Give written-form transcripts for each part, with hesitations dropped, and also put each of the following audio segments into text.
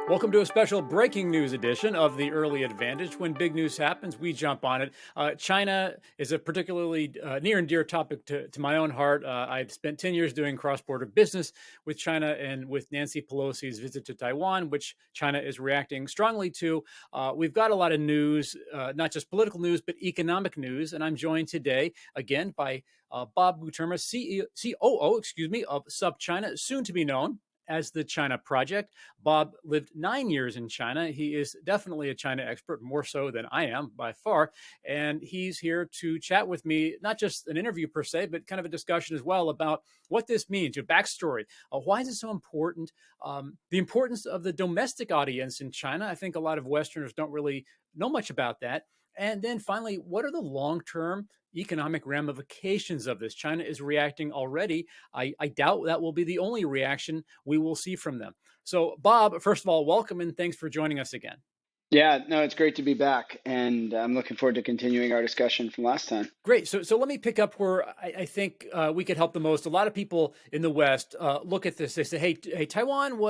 Welcome to a special breaking news edition of the Early Advantage. When big news happens, we jump on it. China is a particularly near and dear topic to my own heart. I've spent 10 years doing cross-border business with China and with Nancy Pelosi's visit to Taiwan, which China is reacting strongly to. We've got a lot of news, not just political news, but economic news. And I'm joined today, again, by Bob Guterma, COO, of SupChina, soon to be known as the China Project. Bob lived 9 years in China. He is definitely a China expert, more so than I am by far. And he's here to chat with me, not just an interview per se, but kind of a discussion as well about what this means, your backstory. Why is it so important? The importance of the domestic audience in China. I think a lot of Westerners don't really know much about that. And then finally, what are the long-term economic ramifications of this? China is reacting already. I doubt that will be the only reaction we will see from them. So, Bob, first of all, welcome and thanks for joining us again. Yeah, no, it's great to be back, and I'm looking forward to continuing our discussion from last time. Great. So let me pick up where I think we could help the most. A lot of people in the West look at this. They say, "Hey, Taiwan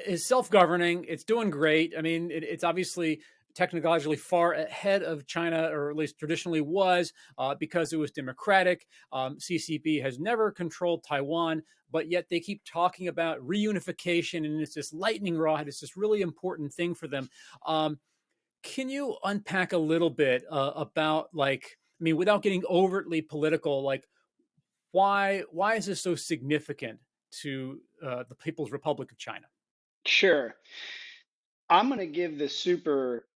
is self-governing. It's doing great. I mean, it's obviously technologically far ahead of China, or at least traditionally was, because it was democratic. CCP has never controlled Taiwan, but yet they keep talking about reunification, and it's this lightning rod. It's this really important thing for them." Can you unpack a little bit about, like, I mean, without getting overtly political, like why is this so significant to the People's Republic of China? Sure. I'm going to give the super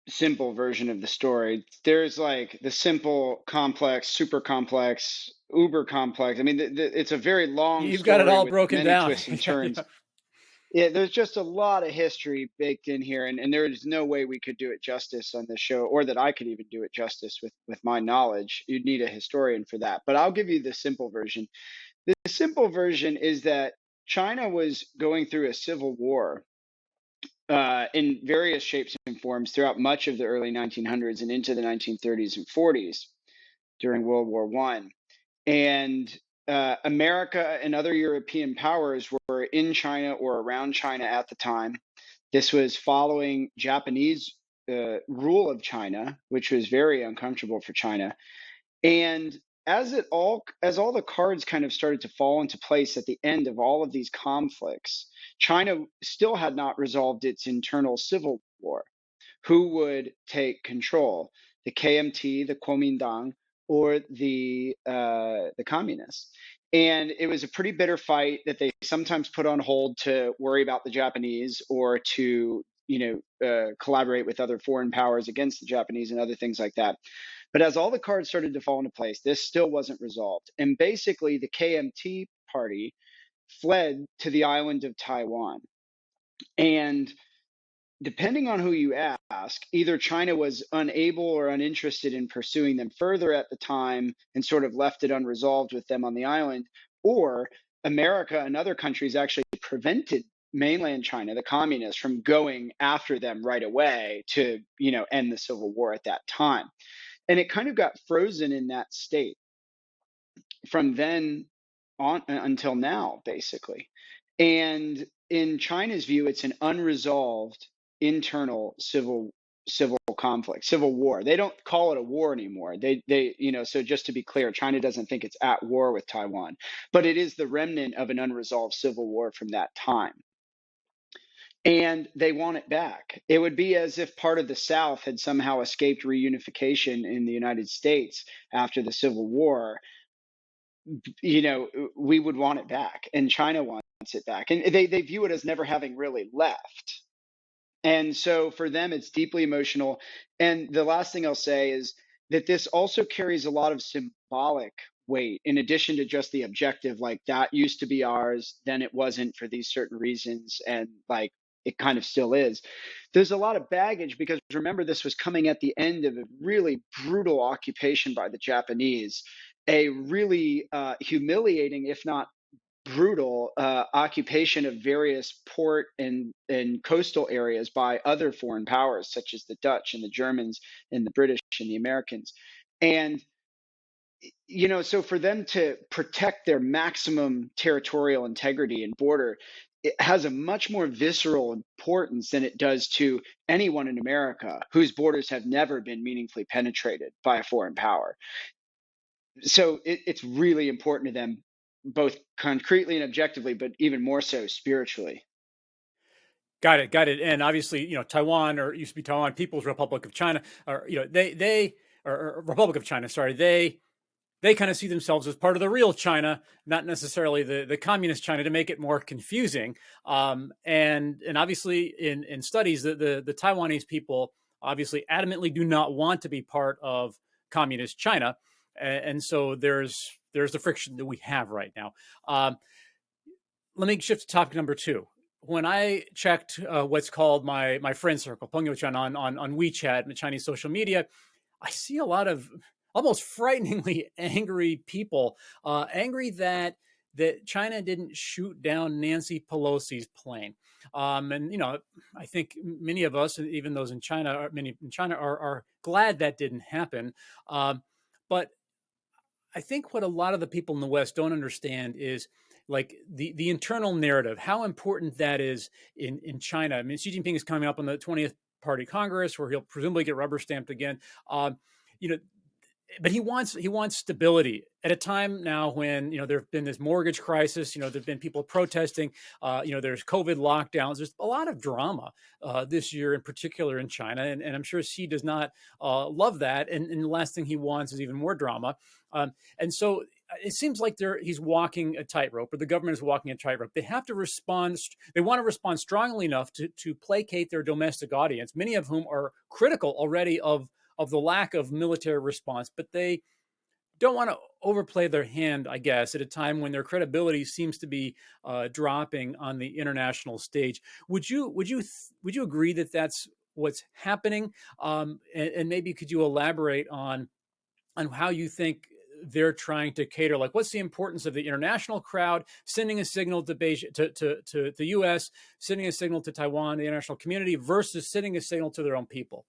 simple version of the story. There's like the simple, complex, super complex, uber complex. I mean, it's a very long You've got it story all with broken many down. twists and Yeah, turns. yeah. Yeah, there's just a lot of history baked in here, and there is no way we could do it justice on this show, or that I could even do it justice with my knowledge. You'd need a historian for that. But I'll give you the simple version. The simple version is that China was going through a civil war in various shapes and forms throughout much of the early 1900s and into the 1930s and 40s during World War One. And America and other European powers were in China or around China at the time. This was following Japanese rule of China, which was very uncomfortable for China. And as all the cards kind of started to fall into place at the end of all of these conflicts, China still had not resolved its internal civil war. Who would take control? The KMT, the Kuomintang, or the communists? And it was a pretty bitter fight that they sometimes put on hold to worry about the Japanese, or to collaborate with other foreign powers against the Japanese and other things like that. But as all the cards started to fall into place, this still wasn't resolved. And basically, the KMT party fled to the island of Taiwan. And depending on who you ask, either China was unable or uninterested in pursuing them further at the time and sort of left it unresolved with them on the island, or America and other countries actually prevented mainland China, the communists, from going after them right away to, end the civil war at that time. And it kind of got frozen in that state from then on until now, basically. And in China's view, it's an unresolved internal civil conflict, civil war. They don't call it a war anymore. So just to be clear, China doesn't think it's at war with Taiwan, but it is the remnant of an unresolved civil war from that time. And they want it back. It would be as if part of the South had somehow escaped reunification in the United States after the Civil War. We would want it back, and China wants it back. And they view it as never having really left. And so for them, it's deeply emotional. And the last thing I'll say is that this also carries a lot of symbolic weight, in addition to just the objective, like that used to be ours, then it wasn't for these certain reasons, and like it kind of still is. There's a lot of baggage, because remember, this was coming at the end of a really brutal occupation by the Japanese, a really humiliating, if not brutal, occupation of various port and coastal areas by other foreign powers, such as the Dutch and the Germans and the British and the Americans. And so for them to protect their maximum territorial integrity and border, it has a much more visceral importance than it does to anyone in America whose borders have never been meaningfully penetrated by a foreign power. So it's really important to them, both concretely and objectively, but even more so spiritually. Got it, got it. And obviously, Taiwan, or it used to be Taiwan People's Republic of China, or they or Republic of China, sorry, they kind of see themselves as part of the real China, not necessarily the communist China, to make it more confusing. And obviously, in studies, the Taiwanese people obviously adamantly do not want to be part of communist China, and so there's the friction that we have right now. Let me shift to topic number two. When I checked what's called my friend circle, Pengyoushan, on WeChat and Chinese social media, I see a lot of almost frighteningly angry people, angry that China didn't shoot down Nancy Pelosi's plane. And I think many of us, even those in China, many in China, are glad that didn't happen. But I think what a lot of the people in the West don't understand is like the internal narrative, how important that is in China. I mean, Xi Jinping is coming up on the 20th Party Congress, where he'll presumably get rubber stamped again. You know, but he wants stability at a time now when there have been this mortgage crisis. There've been people protesting. There's COVID lockdowns. There's a lot of drama this year, in particular in China, and I'm sure Xi does not love that. And the last thing he wants is even more drama. And so it seems like he's walking a tightrope, or the government is walking a tightrope. They have to respond. They want to respond strongly enough to placate their domestic audience, many of whom are critical already of the lack of military response, but they don't want to overplay their hand, I guess, at a time when their credibility seems to be dropping on the international stage. Would you agree that that's what's happening? And maybe could you elaborate on how you think they're trying to cater? Like, what's the importance of the international crowd sending a signal to Beijing, to the U.S., sending a signal to Taiwan, the international community, versus sending a signal to their own people?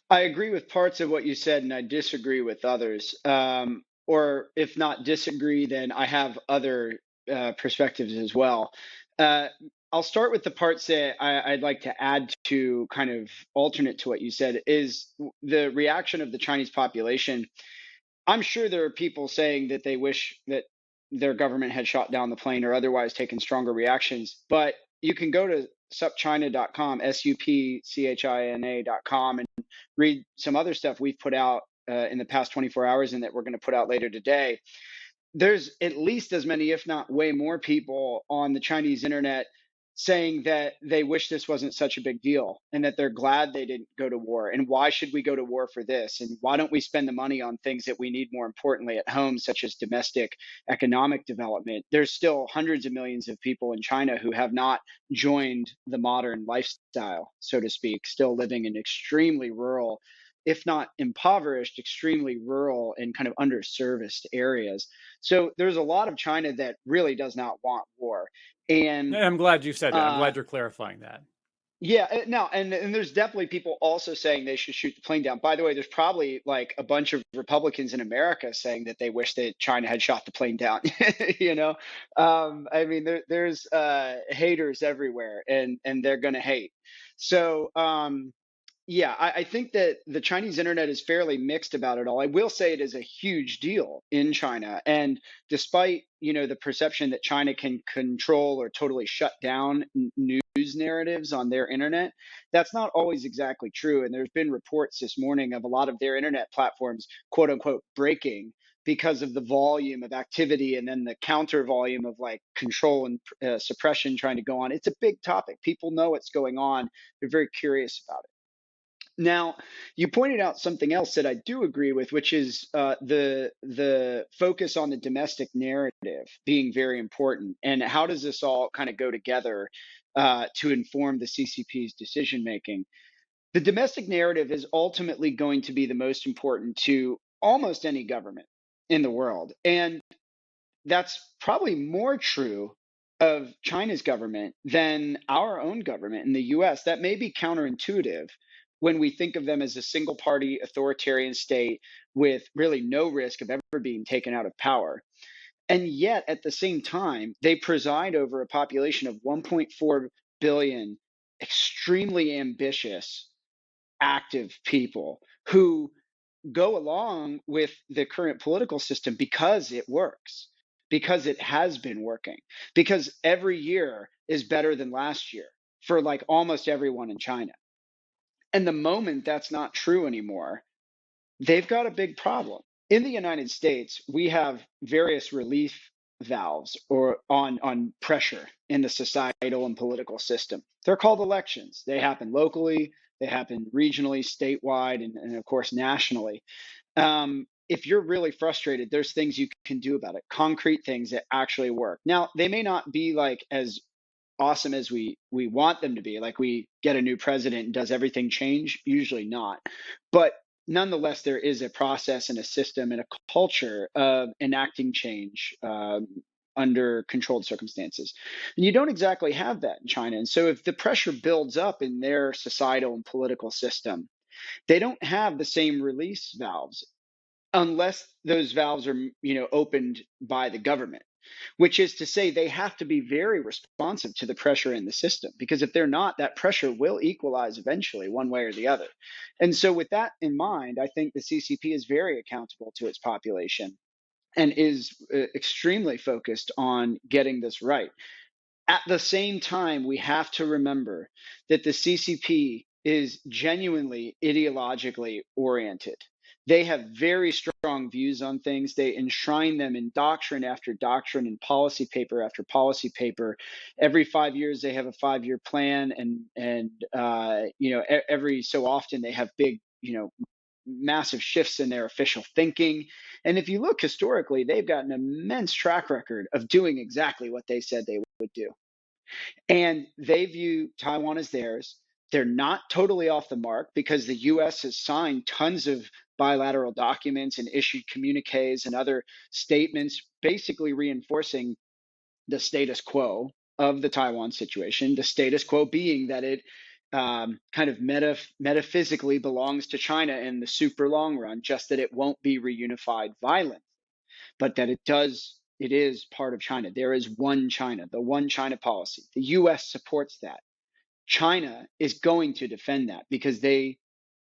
I agree with parts of what you said, and I disagree with others. Or if not disagree, then I have other perspectives as well. Uh, I'll start with the parts that I'd like to add to, kind of alternate to what you said, is the reaction of the Chinese population. I'm sure there are people saying that they wish that their government had shot down the plane or otherwise taken stronger reactions. But you can go to supchina.com, supchina.com, and read some other stuff we've put out in the past 24 hours and that we're going to put out later today. There's at least as many, if not way more, people on the Chinese internet saying that they wish this wasn't such a big deal and that they're glad they didn't go to war. And why should we go to war for this? And why don't we spend the money on things that we need more importantly at home, such as domestic economic development? There's still hundreds of millions of people in China who have not joined the modern lifestyle, so to speak, still living in extremely rural, if not impoverished, extremely rural and kind of underserviced areas. So there's a lot of China that really does not want war. And I'm glad you said that. I'm uh, glad you're clarifying that. yeah, no, and there's definitely people also saying they should shoot the plane down. By the way, there's probably like a bunch of Republicans in America saying that they wish that China had shot the plane down. you know, I mean, there's haters everywhere, and they're gonna hate. So yeah, I think that the Chinese internet is fairly mixed about it all. I will say it is a huge deal in China, and despite the perception that China can control or totally shut down news narratives on their internet, that's not always exactly true. And there's been reports this morning of a lot of their internet platforms, quote unquote, breaking because of the volume of activity and then the counter volume of like control and suppression trying to go on. It's a big topic. People know what's going on. They're very curious about it. Now, you pointed out something else that I do agree with, which is the focus on the domestic narrative being very important, and how does this all kind of go together to inform the CCP's decision making? The domestic narrative is ultimately going to be the most important to almost any government in the world, and that's probably more true of China's government than our own government in the US. That may be counterintuitive when we think of them as a single party authoritarian state with really no risk of ever being taken out of power. And yet, at the same time, they preside over a population of 1.4 billion extremely ambitious, active people who go along with the current political system because it works, because it has been working, because every year is better than last year for like almost everyone in China. And the moment that's not true anymore, they've got a big problem. In the United States, we have various relief valves or on pressure in the societal and political system. They're called elections. They happen locally, they happen regionally, statewide, and of course nationally. If you're really frustrated, there's things you can do about it, concrete things that actually work. Now, they may not be like as awesome as we want them to be, like we get a new president and does everything change, usually not. But nonetheless, there is a process and a system and a culture of enacting change under controlled circumstances. And you don't exactly have that in China. And so if the pressure builds up in their societal and political system, they don't have the same release valves unless those valves are, opened by the government, which is to say they have to be very responsive to the pressure in the system, because if they're not, that pressure will equalize eventually one way or the other. And so with that in mind, I think the CCP is very accountable to its population and is extremely focused on getting this right. At the same time, we have to remember that the CCP is genuinely ideologically oriented. They have very strong views on things. They enshrine them in doctrine after doctrine and policy paper after policy paper. Every 5 years, they have a 5-year plan, and every so often they have big, massive shifts in their official thinking. And if you look historically, they've got an immense track record of doing exactly what they said they would do. And they view Taiwan as theirs. They're not totally off the mark because the US has signed tons of bilateral documents and issued communiques and other statements, basically reinforcing the status quo of the Taiwan situation, the status quo being that it kind of metaphysically belongs to China in the super long run, just that it won't be reunified violently, but that it is part of China. There is one China, the one China policy. The US supports that. China is going to defend that because they're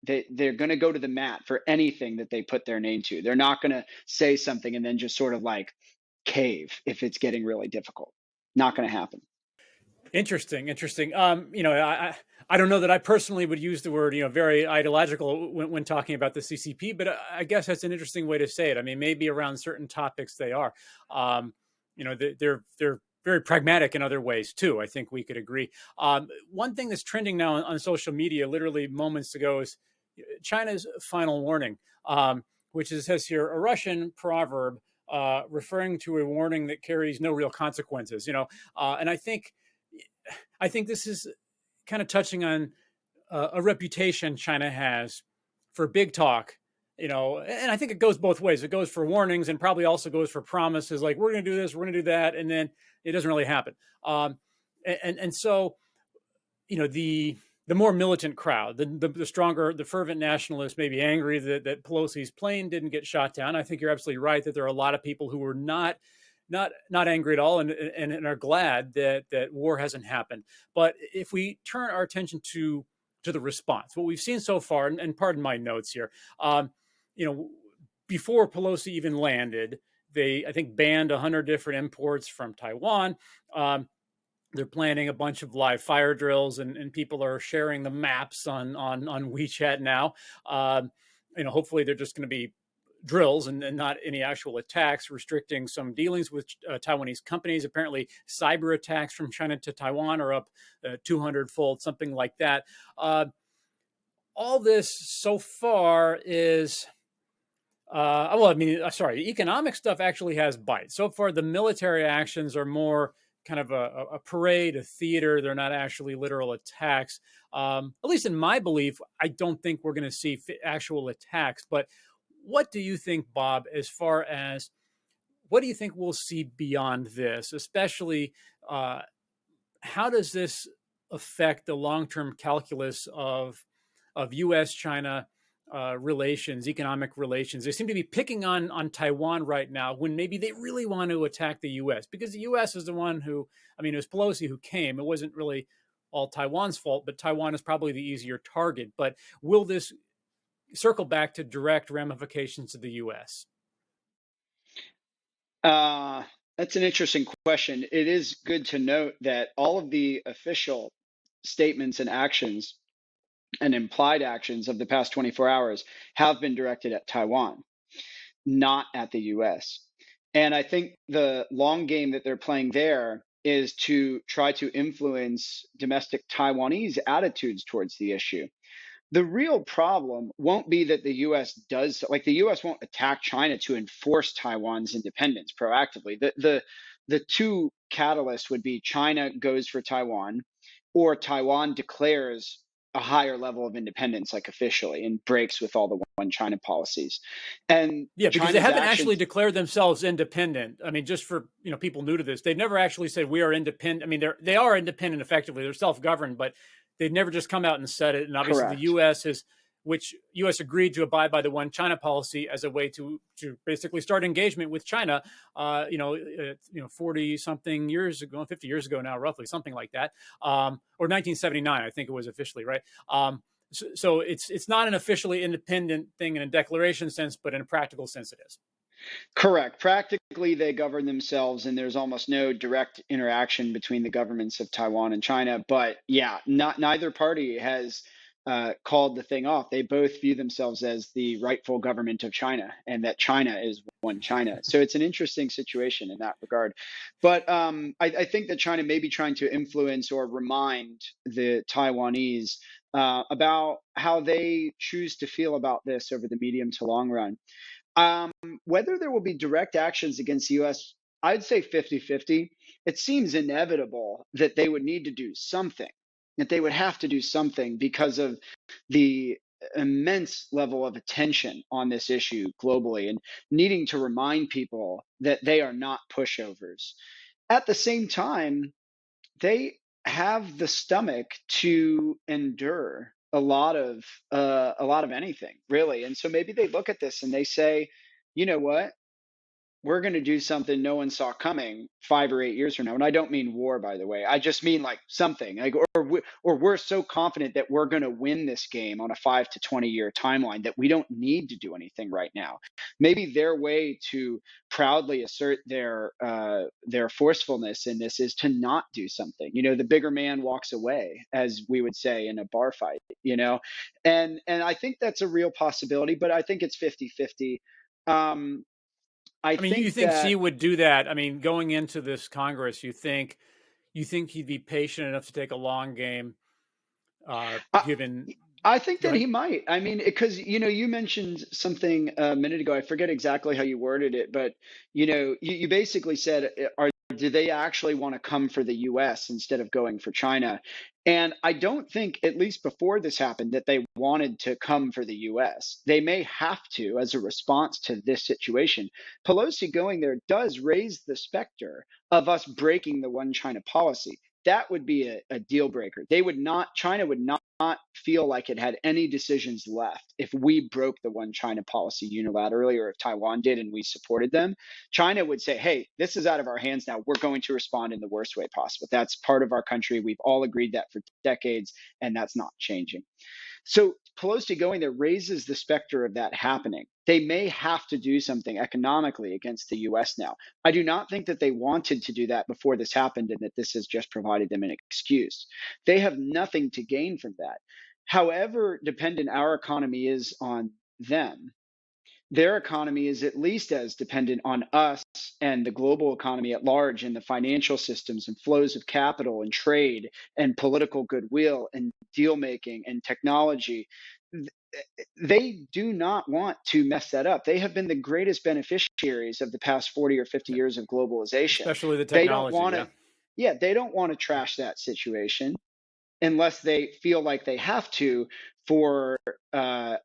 going to go to the mat for anything that they put their name to. They're not going to say something and then just sort of like cave if it's getting really difficult. Not going to happen. Interesting, interesting. I don't know that I personally would use the word, very ideological when talking about the CCP, but I guess that's an interesting way to say it. I mean, maybe around certain topics they are. They're very pragmatic in other ways too. I think we could agree. One thing that's trending now on social media, literally moments ago, is China's final warning, which says here a Russian proverb referring to a warning that carries no real consequences. And I think this is kind of touching on a reputation China has for big talk, and I think it goes both ways. It goes for warnings and probably also goes for promises like, we're going to do this, we're going to do that. And then it doesn't really happen. And so, the more militant crowd, the stronger, the fervent nationalists may be angry that Pelosi's plane didn't get shot down. I think you're absolutely right that there are a lot of people who were not angry at all and are glad that war hasn't happened. But if we turn our attention to the response, what we've seen so far, and pardon my notes here, before Pelosi even landed, they, I think, banned 100 different imports from Taiwan. They're planning a bunch of live fire drills, and people are sharing the maps on WeChat now. Hopefully they're just going to be drills and not any actual attacks, restricting some dealings with Taiwanese companies. Apparently, cyber attacks from China to Taiwan are up 200-fold, something like that. All this so far is, economic stuff actually has bites. So far, the military actions are more kind of a parade, a theater. They're not actually literal attacks. At least in my belief, I don't think we're going to see actual attacks. But what do you think, Bob, as far as what do you think we'll see beyond this? Especially, how does this affect the long-term calculus of U.S. China relations, economic relations. They seem to be picking on Taiwan right now when maybe they really want to attack the U.S. because the U.S. is the one who, I mean, it was Pelosi who came. It wasn't really all Taiwan's fault, but Taiwan is probably the easier target. But will this circle back to direct ramifications to the U.S.? Uh, that's an interesting question. It is good to note that all of the official statements and actions and implied actions of the past 24 hours have been directed at Taiwan, not at the US. And I think the long game that they're playing there is to try to influence domestic Taiwanese attitudes towards the issue. The real problem won't be that the US does, like, the US won't attack China to enforce Taiwan's independence proactively. The two catalysts would be China goes for Taiwan, or Taiwan declares a higher level of independence, like officially, and breaks with all the one China policies. And Yeah, because they China's haven't actually actions, declared themselves independent. I mean, just for people new to this, they've never actually said we are independent. I mean, they are independent effectively. They're self-governed, but they've never just come out and said it. And obviously, the correct. U.S. has, which U.S. agreed to abide by the one China policy as a way to basically start engagement with China. 40 something years ago, 50 years ago now, roughly something like that, or 1979, I think it was officially, right. So it's not an officially independent thing in a declaration sense, but in a practical sense, it is. Correct. Practically, they govern themselves, and there's almost no direct interaction between the governments of Taiwan and China. But yeah, neither party has called the thing off. They both view themselves as the rightful government of China, and that China is one China. So it's an interesting situation in that regard. But I think that China may be trying to influence or remind the Taiwanese about how they choose to feel about this over the medium to long run. Um, Whether there will be direct actions against the US, I'd say 50-50. It seems inevitable that they would need to do something, that they would have to do something because of the immense level of attention on this issue globally and needing to remind people that they are not pushovers. At the same time, they have the stomach to endure a lot of anything, really. And so maybe they look at this and they say, you know what, we're going to do something no one saw coming 5 or 8 years from now. And I don't mean war, by the way. I just mean like something like, or we're so confident that we're going to win this game on a 5 to 20 year timeline that we don't need to do anything right now. Maybe their way to proudly assert their forcefulness in this is to not do something. The bigger man walks away, as we would say in a bar fight. And I think that's a real possibility, but I think it's 50-50. Um, I I mean, you think think that Xi would do that? I mean, going into this Congress, you think he'd be patient enough to take a long game, I, given. I think Go that ahead. he might. I mean, because you mentioned something a minute ago. I forget exactly how you worded it, but you basically said, "Are do they actually want to come for the U.S. instead of going for China?" And I don't think, at least before this happened, that they wanted to come for the U.S. They may have to as a response to this situation. Pelosi going there does raise the specter of us breaking the one China policy. That would be a deal breaker. They would not. China would not feel like it had any decisions left if we broke the one China policy unilaterally, or if Taiwan did and we supported them. China would say, hey, this is out of our hands now. We're going to respond in the worst way possible. That's part of our country. We've all agreed that for decades, and that's not changing. So Pelosi going there raises the specter of that happening. They may have to do something economically against the US now. I do not think that they wanted to do that before this happened and that this has just provided them an excuse. They have nothing to gain from that. However dependent our economy is on them, their economy is at least as dependent on us and the global economy at large, and the financial systems and flows of capital and trade and political goodwill and deal making and technology. They do not want to mess that up. They have been the greatest beneficiaries of the past 40 or 50 years of globalization. Especially the They don't technology. want Yeah. to, yeah, they don't want to trash that situation unless they feel like they have to for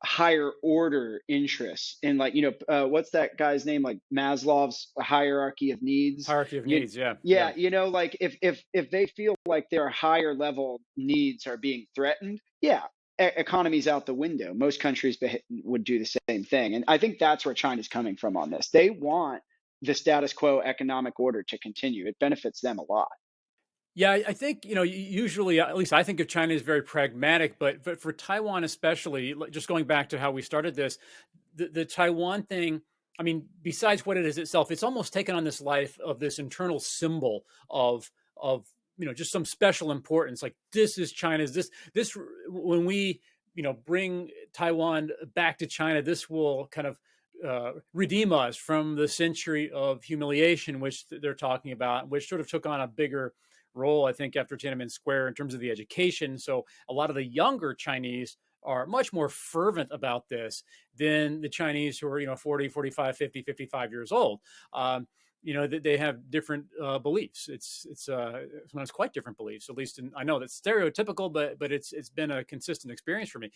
higher order interests. And like, what's that guy's name, like Maslow's hierarchy of needs. Hierarchy of you needs. Yeah. yeah, Yeah. like if they feel like their higher level needs are being threatened, yeah, economies out the window. Most countries would do the same thing. And I think that's where China's coming from on this. They want the status quo economic order to continue. It benefits them a lot. Yeah, I think, usually, at least I think of China as very pragmatic, but for Taiwan especially, just going back to how we started this, the Taiwan thing, I mean, besides what it is itself, it's almost taken on this life of this internal symbol of just some special importance. Like, this is China's, this when we bring Taiwan back to China, this will kind of redeem us from the century of humiliation, which they're talking about, which sort of took on a bigger role, I think, after Tiananmen Square in terms of the education. So a lot of the younger Chinese are much more fervent about this than the Chinese who are, 40, 45, 50, 55 years old. They have different beliefs. It's sometimes quite different beliefs. At least I know that's stereotypical, but it's been a consistent experience for me.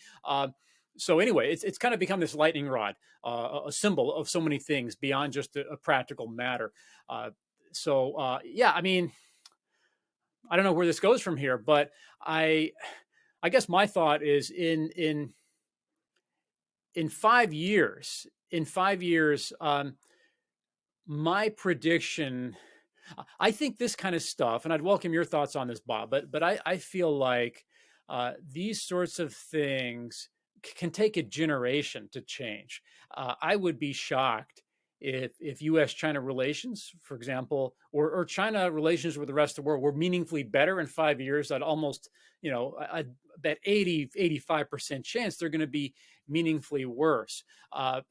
So anyway, it's kind of become this lightning rod, a symbol of so many things beyond just a practical matter. Yeah, I mean, I don't know where this goes from here, but I guess my thought is in 5 years, my prediction, I think this kind of stuff, and I'd welcome your thoughts on this, Bob, but I feel like these sorts of things can take a generation to change. I would be shocked if U.S. China relations, for example, or China relations with the rest of the world were meaningfully better in 5 years. I'd almost, I bet 85% chance they're going to be meaningfully worse.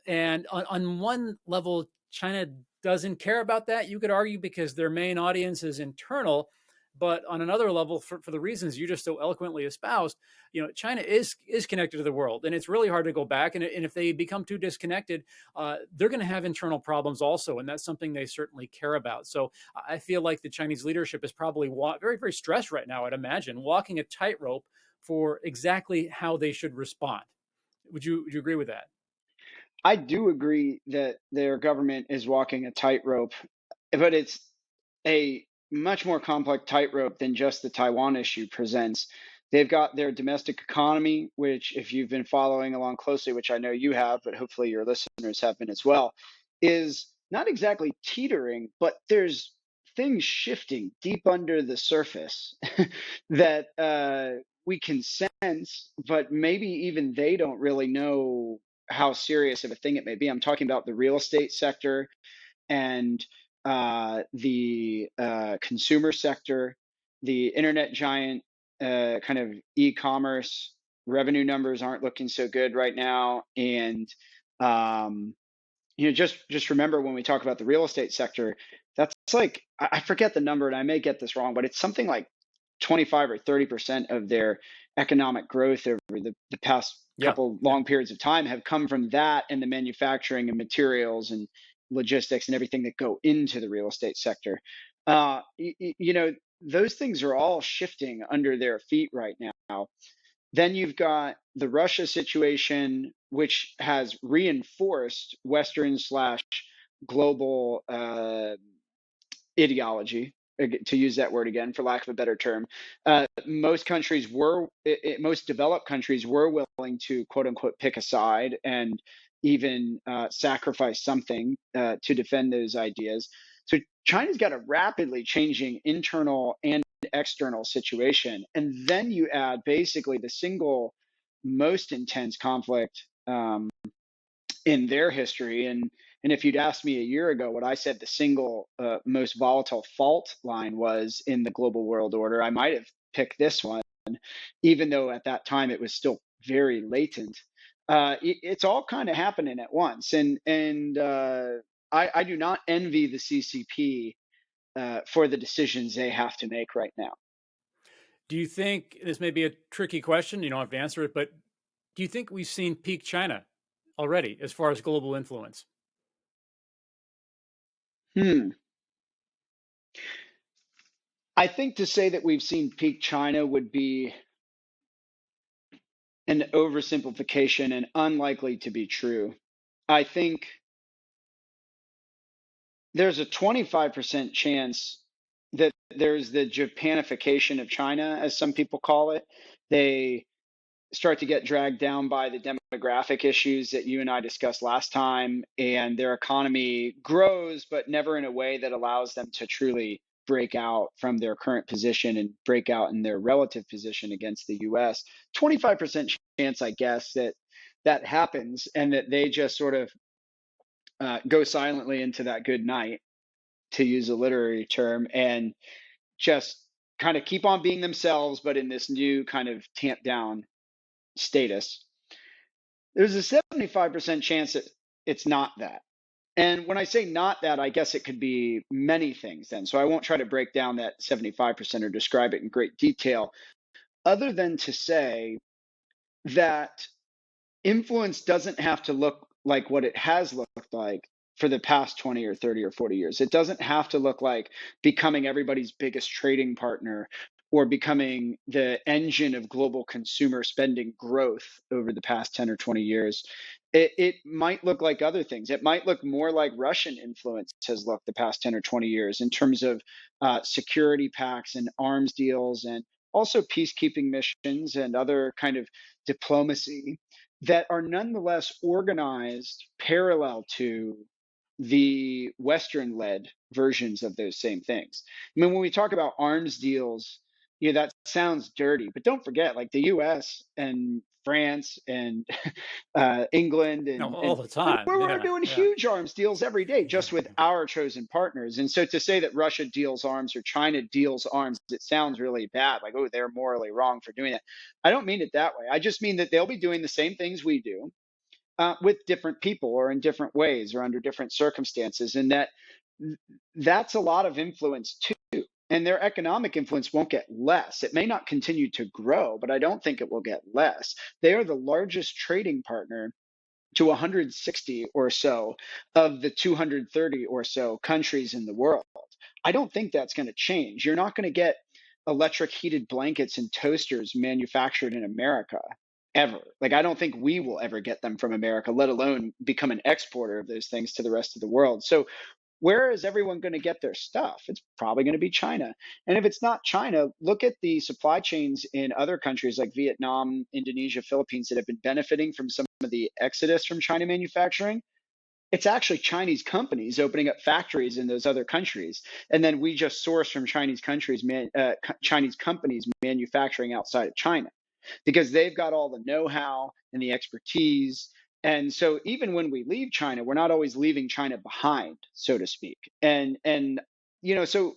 And on one level, China doesn't care about that, you could argue, because their main audience is internal. But on another level, for the reasons you just so eloquently espoused, China is connected to the world, and it's really hard to go back. And if they become too disconnected, they're going to have internal problems also, and that's something they certainly care about. So I feel like the Chinese leadership is probably very, very stressed right now, I'd imagine, walking a tightrope for exactly how they should respond. Would you agree with that? I do agree that their government is walking a tightrope, but it's a much more complex tightrope than just the Taiwan issue presents. They've got their domestic economy, which, if you've been following along closely, which I know you have, but hopefully your listeners have been as well, is not exactly teetering, but there's things shifting deep under the surface that we can sense, but maybe even they don't really know how serious of a thing it may be. I'm talking about the real estate sector and the consumer sector, the internet giant, kind of e-commerce revenue numbers aren't looking so good right now. And um, just remember, when we talk about the real estate sector, that's like, I forget the number, and I may get this wrong, but it's something like 25 or 30% of their economic growth over the past Yeah, couple yeah. long periods of time have come from that, and the manufacturing and materials and logistics and everything that go into the real estate sector. Those things are all shifting under their feet right now. Then you've got the Russia situation, which has reinforced Western slash global ideology, to use that word again, for lack of a better term. Most developed countries were willing to, quote unquote, pick a side and even sacrifice something to defend those ideas. So China's got a rapidly changing internal and external situation. And then you add basically the single most intense conflict in their history. And if you'd asked me a year ago what I said the single most volatile fault line was in the global world order, I might have picked this one, even though at that time it was still very latent. It's all kind of happening at once, and I do not envy the CCP for the decisions they have to make right now. Do you think this may be a tricky question? You don't have to answer it, but do you think we've seen peak China already as far as global influence? Hmm. I think to say that we've seen peak China would be an oversimplification and unlikely to be true. I think there's a 25% chance that there's the Japanification of China, as some people call it. They start to get dragged down by the demographic issues that you and I discussed last time, and their economy grows, but never in a way that allows them to truly break out from their current position and break out in their relative position against the US. 25% chance, I guess, that that happens and that they just sort of go silently into that good night, to use a literary term, and just kind of keep on being themselves, but in this new kind of tamped down status. There's a 75% chance that it's not that. And when I say not that, I guess it could be many things then. So I won't try to break down that 75% or describe it in great detail, other than to say that influence doesn't have to look like what it has looked like for the past 20 or 30 or 40 years. It doesn't have to look like becoming everybody's biggest trading partner or becoming the engine of global consumer spending growth over the past 10 or 20 years. It might look like other things. It might look more like Russian influence has looked the past 10 or 20 years in terms of security pacts and arms deals, and also peacekeeping missions and other kind of diplomacy that are nonetheless organized parallel to the Western led versions of those same things. I mean, when we talk about arms deals, that sounds dirty, but don't forget, like the US and France and England No, and all the time. we're Yeah, doing yeah. huge arms deals every day just with our chosen partners. And so to say that Russia deals arms or China deals arms, it sounds really bad, like, oh, they're morally wrong for doing that. I don't mean it that way. I just mean that they'll be doing the same things we do, with different people or in different ways or under different circumstances. And that's a lot of influence too. And their economic influence won't get less. It may not continue to grow, but I don't think it will get less. They are the largest trading partner to 160 or so of the 230 or so countries in the world. I don't think that's going to change. You're not going to get electric heated blankets and toasters manufactured in America ever. Like, I don't think we will ever get them from America, let alone become an exporter of those things to the rest of the world. So where is everyone going to get their stuff? It's probably going to be China. And if it's not China, look at the supply chains in other countries like Vietnam, Indonesia, Philippines that have been benefiting from some of the exodus from China manufacturing. It's actually Chinese companies opening up factories in those other countries, and then we just source from Chinese companies manufacturing outside of China because they've got all the know-how and the expertise. And so even when we leave China, we're not always leaving China behind, so to speak. So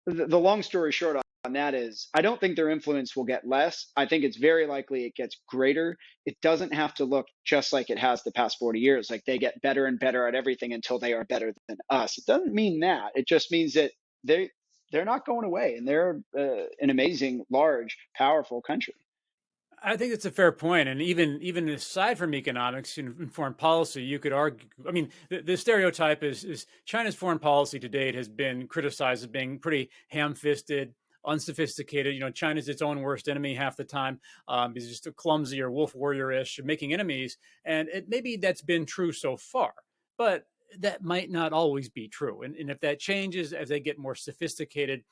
the long story short on that is, I don't think their influence will get less. I think it's very likely it gets greater. It doesn't have to look just like it has the past 40 years, like they get better and better at everything until they are better than us. It doesn't mean that. It just means that they're not going away, and they're an amazing, large, powerful country. I think it's a fair point, and even aside from economics and foreign policy, you could argue. I mean, the stereotype is China's foreign policy to date has been criticized as being pretty ham-fisted, unsophisticated. China's its own worst enemy half the time. It's just a clumsy or wolf warrior-ish, making enemies, and maybe that's been true so far, but that might not always be true. And if that changes as they get more sophisticated,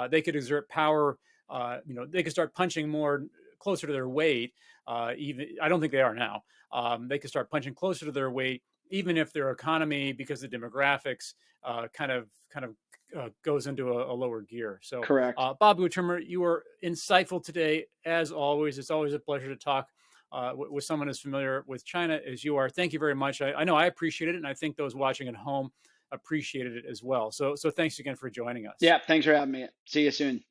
they could exert power. They could start punching more closer to their weight. Even I don't think they are now. They could start punching closer to their weight, even if their economy, because of the demographics, kind of goes into a lower gear. So, Correct. Bob Guterma, you were insightful today, as always. It's always a pleasure to talk with someone as familiar with China as you are. Thank you very much. I know I appreciated it, and I think those watching at home appreciated it as well. So thanks again for joining us. Yeah, thanks for having me. See you soon.